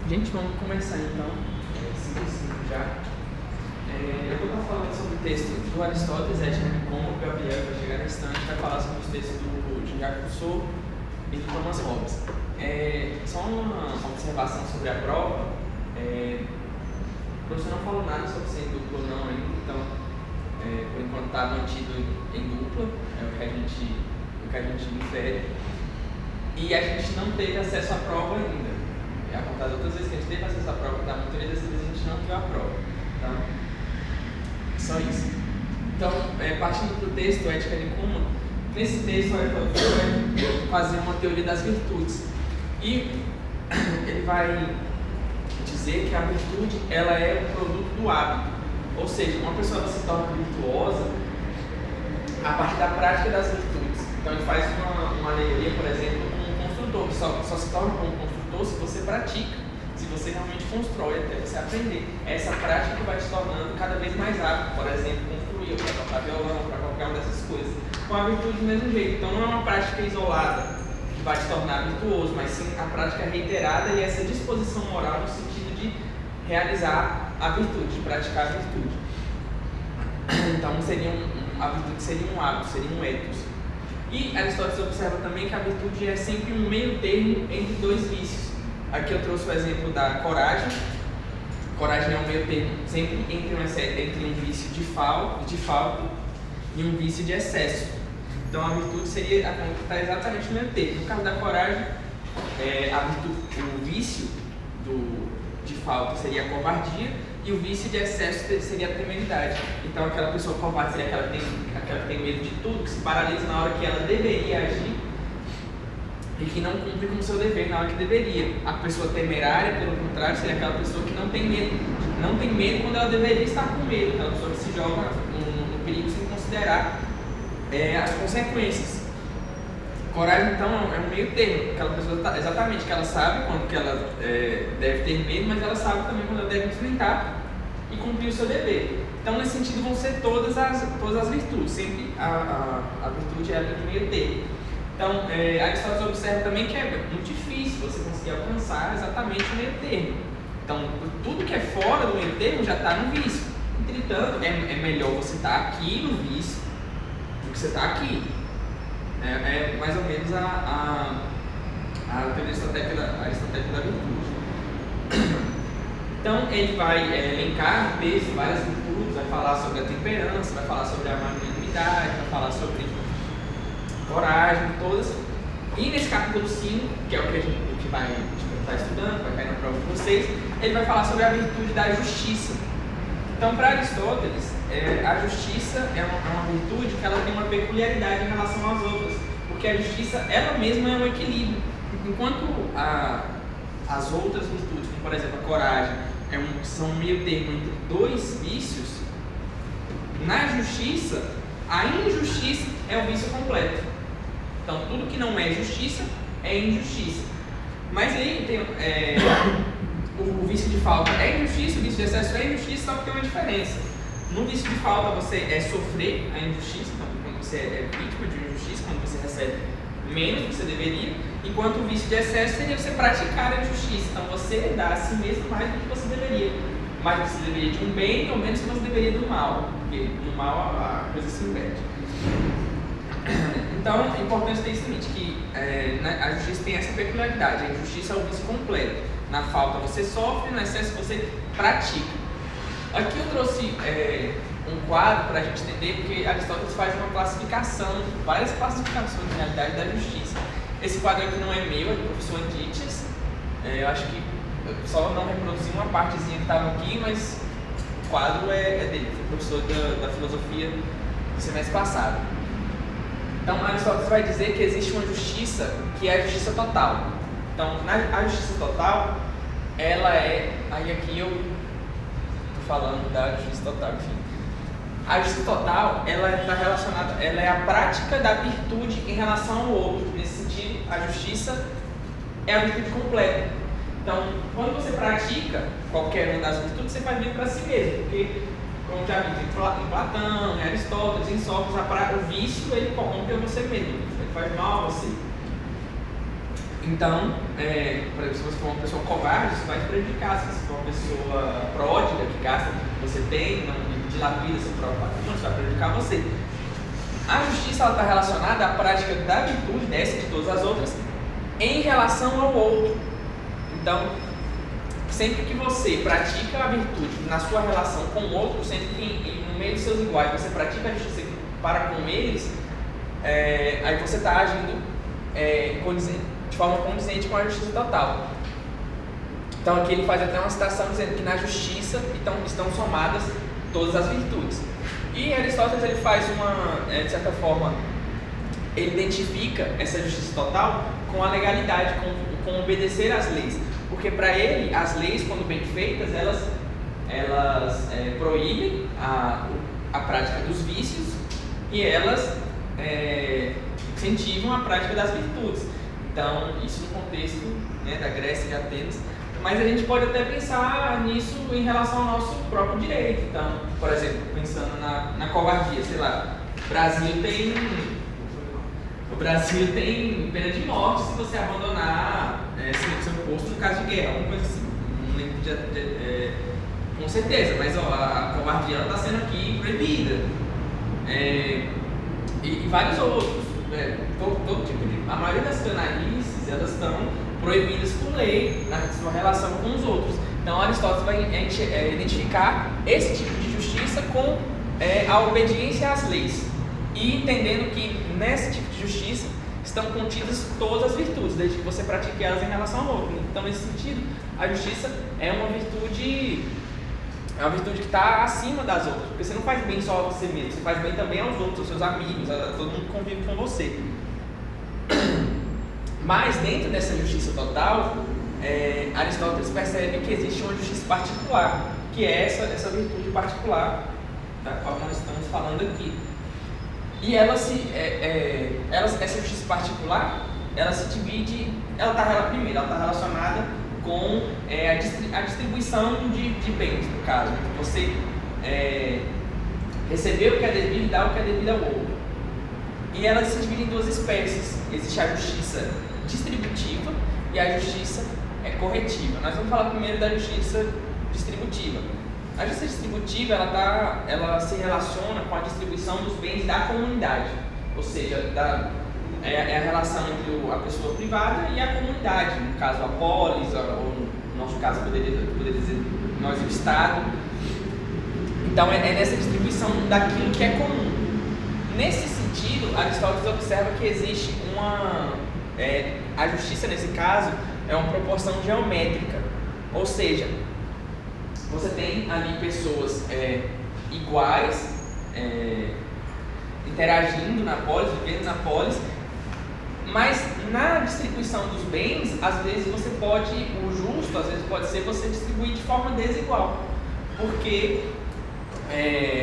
Gente, vamos começar então, 5 já. Eu vou estar falando sobre o texto do Aristóteles, como o Gabriel vai chegar nesse instante, vai falar sobre os textos do Jean-Jacques Rousseau e do Thomas Hobbes. Só uma observação sobre a prova. O professor não falou nada sobre ser em dupla ou não ainda, então, por enquanto está mantido em dupla, é o que a gente infere. E a gente não teve acesso à prova ainda. A contar outras vezes que a gente teve acesso à prova, da maioria das vezes a gente não viu a prova. Tá? Só isso. Então, partindo do texto, Ética Nicômaco, nesse texto o Aristóteles vai fazer uma teoria das virtudes. E ele vai dizer que a virtude ela é o produto do hábito. Ou seja, uma pessoa ela se torna virtuosa a partir da prática das virtudes. Então, ele faz uma alegoria, por exemplo, com um construtor, que só se torna um bom construtor se você pratica, se você realmente constrói até você aprender. É essa prática que vai te tornando cada vez mais hábil, por exemplo, construir, ou para tocar violão, para qualquer uma dessas coisas. Com a virtude do mesmo jeito. Então não é uma prática isolada que vai te tornar virtuoso, mas sim a prática reiterada e essa disposição moral no sentido de realizar a virtude, de praticar a virtude. Então a virtude seria um hábito, seria um ethos. E Aristóteles observa também que a virtude é sempre um meio termo entre dois vícios. Aqui eu trouxe o exemplo da coragem. Coragem é um meio termo sempre entre um vício de falta e um vício de excesso. Então a virtude seria está exatamente no meio termo. No caso da coragem, o vício de falta seria a covardia e o vício de excesso seria a temeridade. Então aquela pessoa covarde seria aquela que tem medo de tudo, que se paralisa na hora que ela deveria agir e que não cumpre com o seu dever na hora que deveria. A pessoa temerária, pelo contrário, seria aquela pessoa que não tem medo quando ela deveria estar com medo, aquela pessoa que se joga no perigo sem considerar as consequências. Coragem, então, é um meio termo, aquela pessoa exatamente que ela sabe quando que ela deve ter medo, mas ela sabe também quando ela deve enfrentar e cumprir o seu dever. Então, nesse sentido, vão ser todas as virtudes, sempre a virtude é de meio termo. Então, Aristóteles observa também que é muito difícil você conseguir alcançar exatamente o meio termo. Então, tudo que é fora do meio termo já está no vício. Entretanto, é melhor você estar aqui no vício do que você estar aqui. É mais ou menos a teoria aristotélica da virtude. Então, ele vai elencar no texto várias virtudes, vai falar sobre a temperança, vai falar sobre a magnanimidade, vai falar sobre coragem, todas. E nesse capítulo 5, que é o que a gente vai estar estudando, vai cair na prova de vocês, ele vai falar sobre a virtude da justiça. Então, para Aristóteles, a justiça é uma virtude que ela tem uma peculiaridade em relação às outras, porque a justiça, ela mesma é um equilíbrio. Enquanto as outras virtudes, como por exemplo a coragem, são meio termo entre dois vícios, na justiça, a injustiça é o vício completo. Então, tudo que não é justiça é injustiça. Mas aí tem o vício de falta é injustiça, o vício de excesso é injustiça, só que tem uma diferença. No vício de falta você sofrer a injustiça, então quando você é vítima de injustiça, quando você recebe menos do que você deveria, enquanto o vício de excesso seria você praticar a injustiça, então você dá a si mesmo mais do que você deveria. Mais do que você deveria de um bem ou menos do que você deveria do mal, porque no mal a coisa se inverte. Então é importante ter isso em mente, que a justiça tem essa peculiaridade, a injustiça é o vício completo. Na falta você sofre, no excesso você pratica. Aqui eu trouxe um quadro para a gente entender, porque Aristóteles faz uma classificação, várias classificações na realidade da justiça. Esse quadro aqui não é meu, é do professor Dítias. Eu acho que eu só não reproduzi uma partezinha que estava aqui, mas o quadro é dele, foi professor da filosofia do semestre passado. Então Aristóteles vai dizer que existe uma justiça que é a justiça total. Então, a justiça total, ela aí aqui eu estou falando da justiça total, enfim. A justiça total, ela está relacionada, ela é a prática da virtude em relação ao outro. Nesse sentido, a justiça é a virtude completa. Então, quando você pratica qualquer uma das virtudes, você faz bem para si mesmo, porque, como já vi em Platão, em Aristóteles, em Sócrates, o vício ele corrompe a você mesmo, ele faz mal a você. Então, por exemplo, se você for uma pessoa covarde, isso vai te prejudicar. Se você for uma pessoa pródiga, que gasta o que você tem, não dilapida seu próprio patrimônio, isso vai prejudicar você. A justiça está relacionada à prática da virtude, dessa e de todas as outras, em relação ao outro. Então, sempre que você pratica a virtude na sua relação com o outro, sempre que no meio dos seus iguais você pratica a justiça para com eles, aí você está agindo de forma condizente com a justiça total. Então aqui ele faz até uma citação dizendo que na justiça estão somadas todas as virtudes. E Aristóteles ele faz de certa forma, ele identifica essa justiça total com a legalidade, com obedecer às leis. Porque para ele, as leis, quando bem feitas, elas proíbem a prática dos vícios e elas incentivam a prática das virtudes. Então, isso no contexto, né, da Grécia e de Atenas. Mas a gente pode até pensar nisso em relação ao nosso próprio direito. Então, por exemplo, pensando na covardia, sei lá, o Brasil tem pena de morte se você abandonar seu posto no caso de guerra, alguma coisa assim. Não lembro com certeza, mas a covardia está sendo aqui proibida. E vários outros. Todo tipo de. A maioria das canalices, elas estão proibidas por lei na sua relação com os outros. Então Aristóteles vai identificar esse tipo de justiça com a obediência às leis e entendendo que nesse tipo de justiça estão contidas todas as virtudes, desde que você pratique elas em relação ao outro. Então, nesse sentido, a justiça é uma virtude que está acima das outras, porque você não faz bem só a você mesmo, você faz bem também aos outros, aos seus amigos, a todo mundo que convive com você. Mas dentro dessa justiça total, Aristóteles percebe que existe uma justiça particular, que é essa virtude particular da qual nós estamos falando aqui. E essa justiça particular, ela se divide, primeiro, ela está relacionada com a distribuição de bens, no caso. Você receber o que é devido e dar o que é devido ao outro. E ela se divide em duas espécies. Existe a justiça distributiva e a justiça corretiva. Nós vamos falar primeiro da justiça distributiva. A justiça distributiva ela se relaciona com a distribuição dos bens da comunidade, ou seja, é a relação entre a pessoa privada e a comunidade, no caso a polis, ou no nosso caso poderia dizer nós e o Estado. Então é nessa distribuição daquilo que é comum. Nesse sentido, Aristóteles observa que existe a justiça nesse caso é uma proporção geométrica, ou seja, você tem ali pessoas iguais, interagindo na polis, vivendo na polis, mas na distribuição dos bens, às vezes o justo, às vezes pode ser você distribuir de forma desigual, porque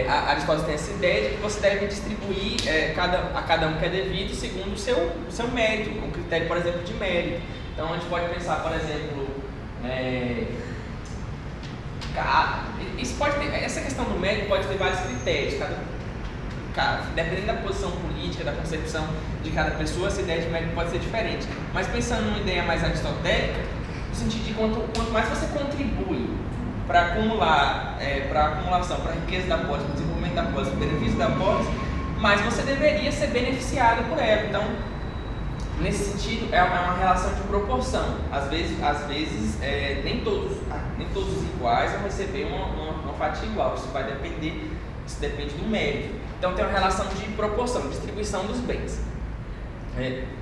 Aristóteles tem essa ideia de que você deve distribuir a cada um que é devido segundo o seu mérito, um critério, por exemplo, de mérito. Então a gente pode pensar, por exemplo, essa questão do mérito pode ter vários critérios, dependendo da posição política, da concepção de cada pessoa, essa ideia de mérito pode ser diferente. Mas pensando numa ideia mais aristotélica, no sentido de quanto mais você contribui para acumular, para a acumulação, para a riqueza da polis, para o desenvolvimento da polis, para o benefício da polis, mais você deveria ser beneficiado por ela. Então, nesse sentido, é uma relação de proporção. Às vezes nem todos iguais vão receber uma fatia igual. Isso depende do mérito. Então tem uma relação de proporção, distribuição dos bens.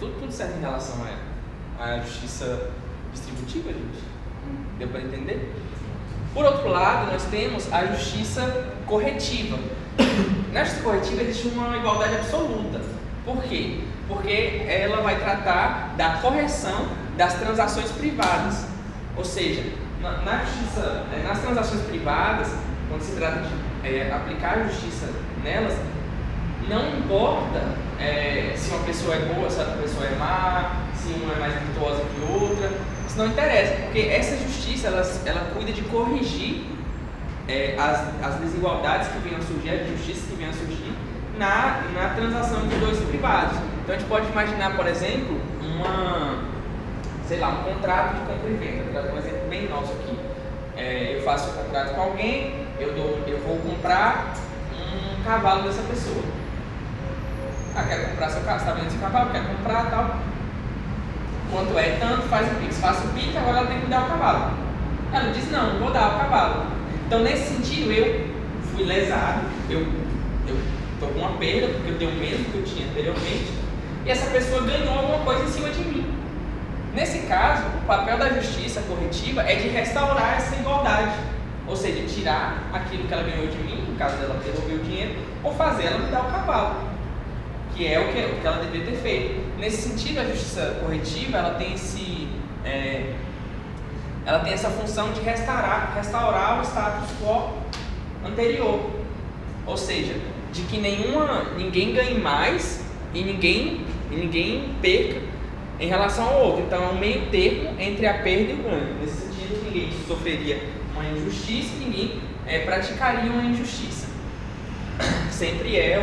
Tudo certo em relação à justiça distributiva, gente? Deu para entender? Por outro lado, nós temos a justiça corretiva. Na justiça corretiva existe uma igualdade absoluta. Por quê? Porque ela vai tratar da correção das transações privadas. Ou seja, nas transações privadas, quando se trata de aplicar a justiça nelas, não importa se uma pessoa é boa, se outra pessoa é má, se uma é mais virtuosa que outra. Isso não interessa, porque essa justiça ela cuida de corrigir as desigualdades que venham a surgir, as injustiças que venham a surgir na transação entre dois privados. Então a gente pode imaginar, por exemplo, sei lá, um contrato de compra e venda. Vou dar um exemplo bem nosso aqui. Eu faço um contrato com alguém, eu vou comprar um cavalo dessa pessoa. Quero comprar seu cavalo, você está vendo esse cavalo? Quero comprar tal. Quanto é tanto, faz o Pix. Faço o Pix, agora ela tem que me dar o cavalo. Ela diz, não vou dar o cavalo. Então, nesse sentido, eu fui lesado, eu estou com uma perda, porque eu tenho o mesmo que eu tinha anteriormente, e essa pessoa ganhou alguma coisa em cima de mim. Nesse caso, o papel da justiça corretiva é de restaurar essa igualdade, ou seja, tirar aquilo que ela ganhou de mim, no caso dela devolver o dinheiro, ou fazer ela me dar o cavalo, que é o que ela deveria ter feito. Nesse sentido, a justiça corretiva ela tem essa função de restaurar o status quo anterior, ou seja, de que ninguém ganhe mais e ninguém perca em relação ao outro. Então é um meio termo entre a perda e o ganho. Nesse sentido, ninguém sofreria uma injustiça e ninguém praticaria uma injustiça. Sempre é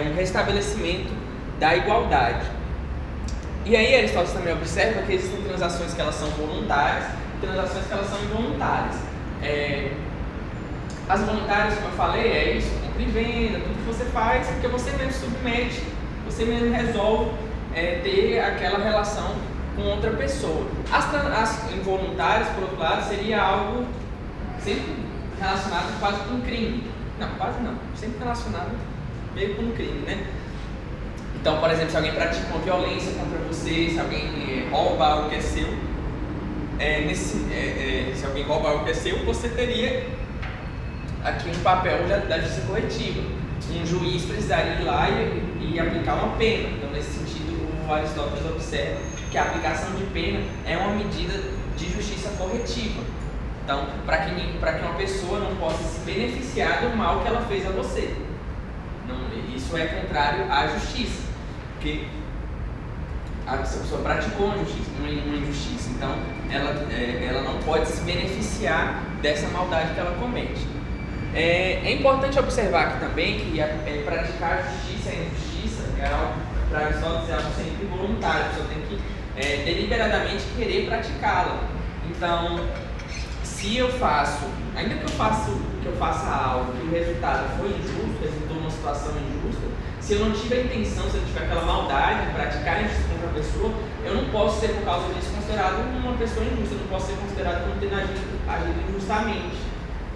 um restabelecimento da igualdade. E aí Aristóteles também observa que existem transações que elas são voluntárias e transações que elas são involuntárias. As voluntárias, como eu falei, é isso, compra e venda, tudo que você faz, porque você mesmo submete, você mesmo resolve ter aquela relação com outra pessoa. As involuntárias, por outro lado, seria algo sempre relacionado quase com um crime. Não, quase não, sempre relacionado meio com um crime, né? Então, por exemplo, se alguém pratica uma violência contra você, se alguém rouba algo que é seu, se alguém rouba algo que é seu, você teria aqui um papel da justiça corretiva. Um juiz precisaria ir lá e aplicar uma pena. Então, nesse sentido, o Aristóteles observa que a aplicação de pena é uma medida de justiça corretiva. Então, para que uma pessoa não possa se beneficiar do mal que ela fez a você. Isso é contrário à justiça, porque a pessoa praticou uma injustiça, então ela não pode se beneficiar dessa maldade que ela comete. É importante observar aqui também que praticar a justiça e a injustiça é algo, para Aristóteles, é algo sempre voluntário, a pessoa tem que deliberadamente querer praticá-la. Então, se eu faço, ainda que eu faça algo e o resultado foi injusto, resultou numa situação injusta, se eu não tiver a intenção, se eu não tiver aquela maldade de praticar a injustiça contra a pessoa, eu não posso ser, por causa disso, considerado uma pessoa injusta, eu não posso ser considerado como tendo agido injustamente.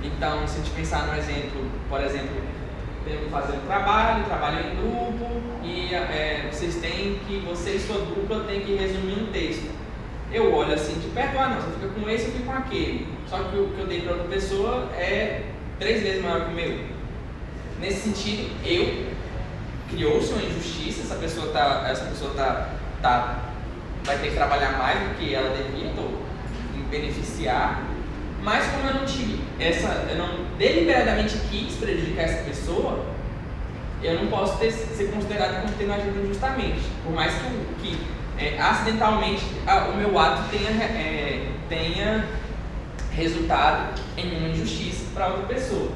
Então, se a gente pensar no exemplo, por exemplo, temos que fazer um trabalho em grupo, e você e sua dupla tem que resumir um texto. Eu olho assim de perto, não, você fica com esse, eu fico com aquele. Só que o que eu dei para outra pessoa é 3 vezes maior que o meu. Nesse sentido, criou-se uma injustiça, essa pessoa vai ter que trabalhar mais do que ela devia, me beneficiar. Mas como eu não deliberadamente quis prejudicar essa pessoa, eu não posso ser considerado como tendo agido injustamente. Por mais que acidentalmente o meu ato tenha resultado em uma injustiça para outra pessoa.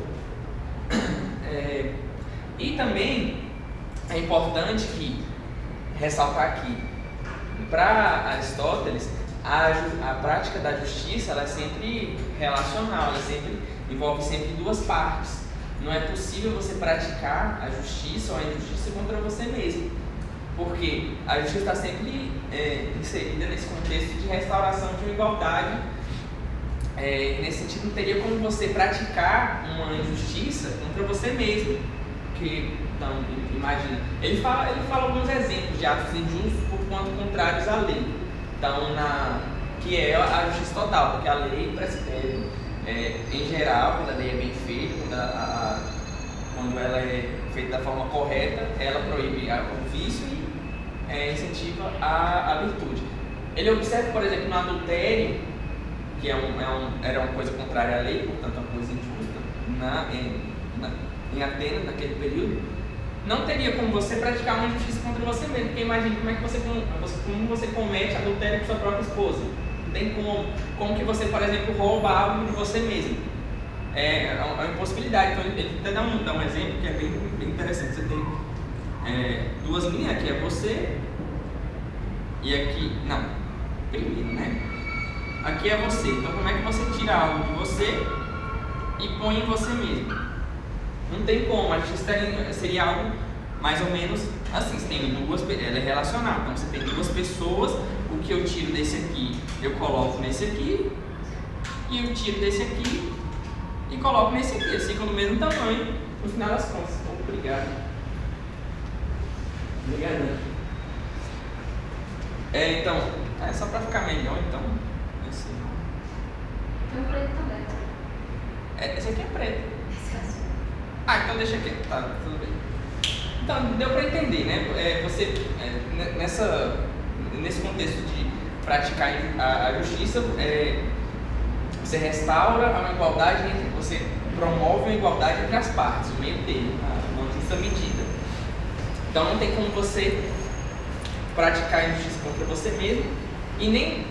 E também é importante ressaltar aqui, para Aristóteles, a prática da justiça ela é sempre relacional, ela envolve sempre duas partes. Não é possível você praticar a justiça ou a injustiça contra você mesmo, porque a justiça está sempre inserida nesse contexto de restauração de uma igualdade. Nesse sentido, não teria como você praticar uma injustiça contra você mesmo. Então, imagina, ele fala alguns exemplos de atos injustos por quanto contrários à lei. Então, que é a justiça total, porque a lei, em geral, quando a lei é bem feita, quando ela é feita da forma correta, ela proíbe o vício e incentiva a virtude. Ele observa, por exemplo, no adultério, que era uma coisa contrária à lei, portanto, uma coisa injusta, em Atenas, naquele período, não teria como você praticar uma injustiça contra você mesmo, porque imagine como você comete adultério com sua própria esposa. Não tem como que você, por exemplo, rouba algo de você mesmo. É uma impossibilidade. Então ele até dá um exemplo que é bem interessante. Você tem 2 linhas, aqui é você e aqui, não, primeiro, né? Aqui é você. Então, como é que você tira algo de você e põe em você mesmo? Não tem como. A justiça seria algo mais ou menos assim. Você tem duas, ela é relacional. Então, você tem duas pessoas. O que eu tiro desse aqui, eu coloco nesse aqui. E eu tiro desse aqui e coloco nesse aqui. Eles ficam do mesmo tamanho no final das contas. Obrigado. Obrigado. Então, é só para ficar melhor, então. Esse... Tem um preto também. Esse aqui é preto. Então deixa aqui. Tá, tudo bem. Então, deu para entender, né? Nesse contexto de praticar a justiça, você restaura uma igualdade entre, você promove uma igualdade entre as partes, o meio termo, uma justa medida. Então não tem como você praticar a injustiça contra você mesmo e nem...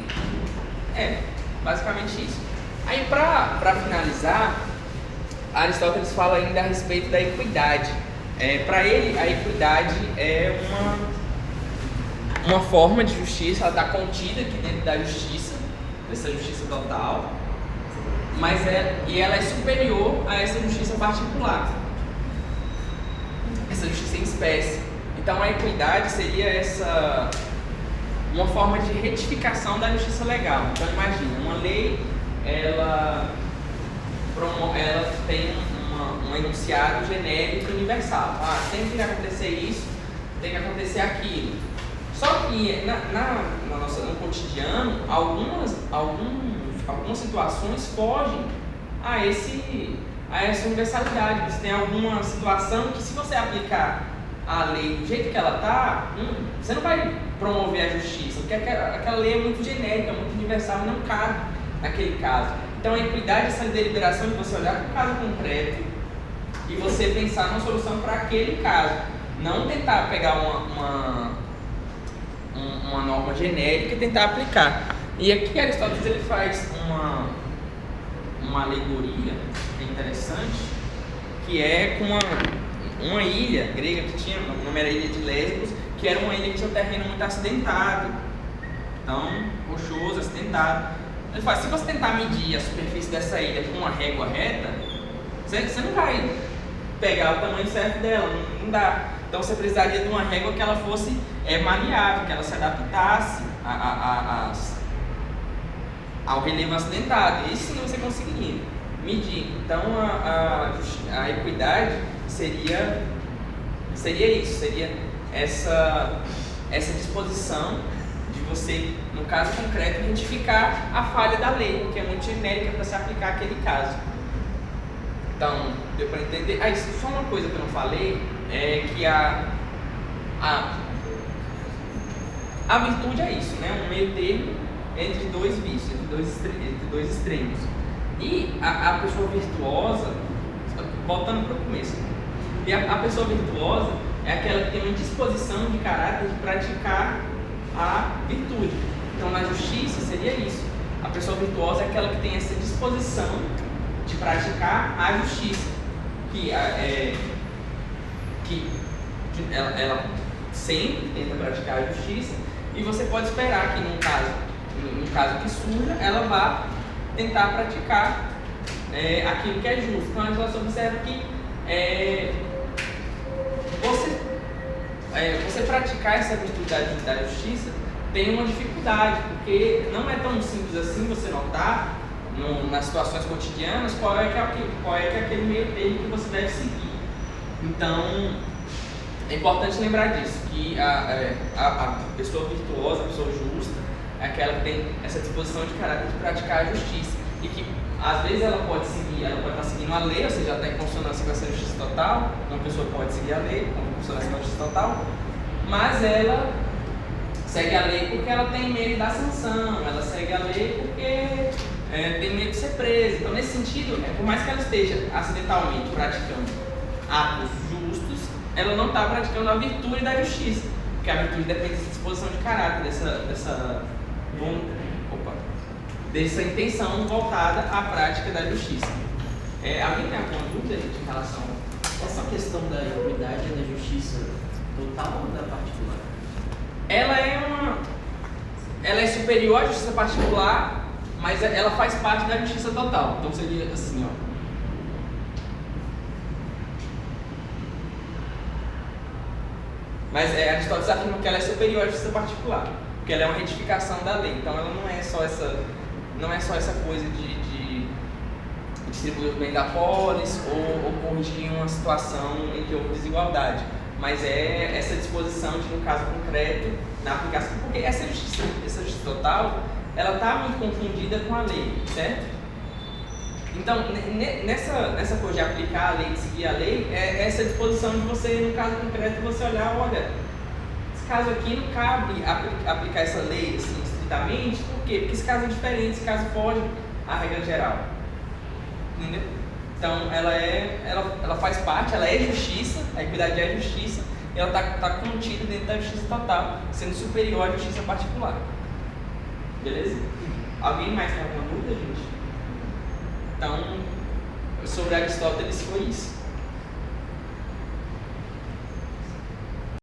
basicamente isso. Aí para finalizar, Aristóteles fala ainda a respeito da equidade. Para ele, a equidade é uma forma de justiça, ela está contida aqui dentro da justiça, dessa justiça total, mas ela é superior a essa justiça particular, essa justiça em espécie. Então a equidade seria uma forma de retificação da justiça legal. Então imagina, uma lei, ela tem um enunciado genérico universal. Tem que acontecer isso, tem que acontecer aquilo. Só que no cotidiano, algumas situações fogem a essa universalidade. Você tem alguma situação que, se você aplicar a lei do jeito que ela está, você não vai promover a justiça, porque aquela lei é muito genérica, muito universal e não cabe naquele caso. Então a equidade é essa deliberação de você olhar para o caso concreto e você pensar numa solução para aquele caso, não tentar pegar uma norma genérica e tentar aplicar. E aqui Aristóteles ele faz uma alegoria que é interessante, que é com uma ilha grega que tinha, o nome era Ilha de Lesbos, que era uma ilha que tinha um terreno muito acidentado, então rochoso, acidentado. Ele fala, se você tentar medir a superfície dessa ilha com uma régua reta, você não vai pegar o tamanho certo dela, não dá. Então você precisaria de uma régua que ela fosse maleável, que ela se adaptasse ao relevo acidentado. E sim você conseguiria medir. Então a equidade seria isso, seria essa disposição de você, no caso concreto, identificar a falha da lei, que é muito genérica para se aplicar àquele caso. Então, deu para entender? Isso só uma coisa que eu não falei, é que a virtude é isso, né? Um meio termo entre dois vícios, entre dois extremos. E a pessoa virtuosa, voltando para o começo, e a pessoa virtuosa é aquela que tem uma disposição de caráter de praticar a virtude. Então na justiça seria isso. A pessoa virtuosa é aquela que tem essa disposição de praticar a justiça, ela sempre tenta praticar a justiça, e você pode esperar que no caso que surja, ela vá tentar praticar aquilo que é justo. Então a gente observa que você praticar essa virtude da justiça tem uma dificuldade, porque não é tão simples assim você notar nas situações cotidianas qual é aquele meio termo que você deve seguir. Então é importante lembrar disso, que a pessoa virtuosa, a pessoa justa, é aquela que tem essa disposição de caráter de praticar a justiça, e que às vezes ela pode estar seguindo a lei, ou seja, ela está em consonância com essa justiça total. Uma pessoa pode seguir a lei em consonância com a justiça total, mas ela segue a lei porque ela tem medo da sanção, ela segue a lei porque tem medo de ser presa. Então, nesse sentido, por mais que ela esteja acidentalmente praticando atos justos, ela não está praticando a virtude da justiça, porque a virtude depende dessa disposição de caráter, dessa intenção voltada à prática da justiça. Alguém tem alguma dúvida em relação a essa questão da equidade é da justiça total ou da particular? Ela é ela é superior à justiça particular, mas ela faz parte da justiça total. Então seria assim, ó. Mas Aristóteles afirma que ela é superior à justiça particular, porque ela é uma retificação da lei. Então ela não é só essa coisa de distribuir o bem da polis ou corrigir uma situação em que houve desigualdade, mas é essa disposição de, no caso concreto, na aplicação, porque essa justiça total, ela está muito confundida com a lei, certo? Então, nessa coisa de aplicar a lei, de seguir a lei, é essa disposição de você, no caso concreto, você olhar, olha, esse caso aqui não cabe aplicar essa lei assim, estritamente, por quê? Porque esse caso é diferente, esse caso foge à regra geral. Entendeu? Então, ela faz parte, ela é justiça, a equidade é justiça, e ela está contida dentro da justiça total, sendo superior à justiça particular. Beleza? Alguém mais tem alguma dúvida, gente? Então, sobre Aristóteles foi isso.